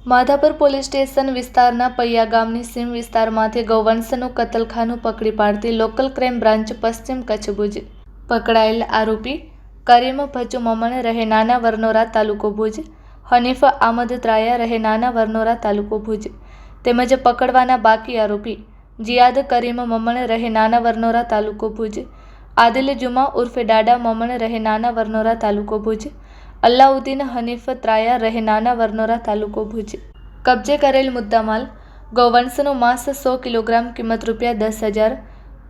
Madhapar police station વિસ્તારના પૈયા ગામની સીમ વિસ્તારમાંથી ગૌવંશનું કતલખાનું પકડી પાડતી લોકલ ક્રાઇમ બ્રાન્ચ પશ્ચિમ કચ્છ ભુજ પકડાયેલ આરોપી કરીમ ભચુ મમણ રહે નાના વરનોરા તાલુકો ભુજ, હનીફ આમદ ત્રાયા રહે નાના વરનોરા તાલુકો ભુજ તેમજ પકડવાના બાકી આરોપી જિયાદ કરીમ મમણ રહે નાના વરનોરા તાલુકો ભુજ, આદિલ જુમા ઉર્ફે ડાડા મમણ રહે નાના વરનોરા તાલુકો ભુજ, અલ્લાઉદ્દીન હનીફ ત્રાયા રહે નાના વરનોરા તાલુકો ભુજ કબજે કરેલ મુદ્દામાલ ગૌવંશનું માંસ 100 કિલોગ્રામ કિંમત ₹10,000,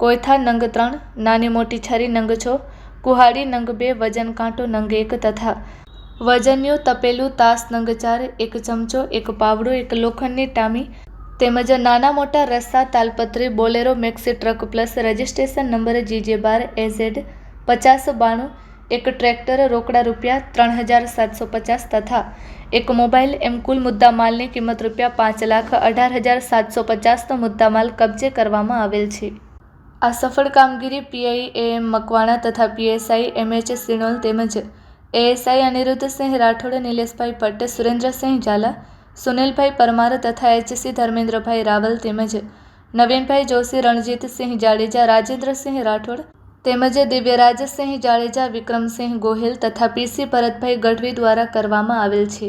કોયથા નંગ 3, નાની મોટી છરી નંગ 6, કુહાડી નંગ 2, વજન કાંટો નંગ 1 તથા વજન્યું તપેલું તાસ નંગ 4, એક ચમચો, એક પાવડો, એક લોખંડની ટામી તેમજ નાના મોટા રસ્સા તાલપત્રી Bolero maxi truck plus registration number GJ12AZ 5092, એક ટ્રેક્ટર રોકડા ₹3,750 તથા એક મોબાઈલ એમ કુલ મુદ્દામાલની કિંમત ₹5,18,750નો મુદ્દામાલ કબજે કરવામાં આવેલ છે। આ સફળ કામગીરી PI AM મકવાણા તથા PSI MH સિણોલ તેમજ ASI અનિરુદ્ધસિંહ રાઠોડ, નિલેશભાઈ ભટ્ટ, સુરેન્દ્રસિંહ ઝાલા, સુનિલભાઈ પરમાર તથા HC ધર્મેન્દ્રભાઈ રાવલ તેમજ નવીનભાઈ જોશી, રણજીતસિંહ જાડેજા, રાજેન્દ્રસિંહ રાઠોડ તેમજ દિવ્યરાજસિંહ જાડેજા, વિક્રમસિંહ ગોહિલ તથા PC ભરતભાઈ ગઢવી દ્વારા કરવામાં આવેલ છે।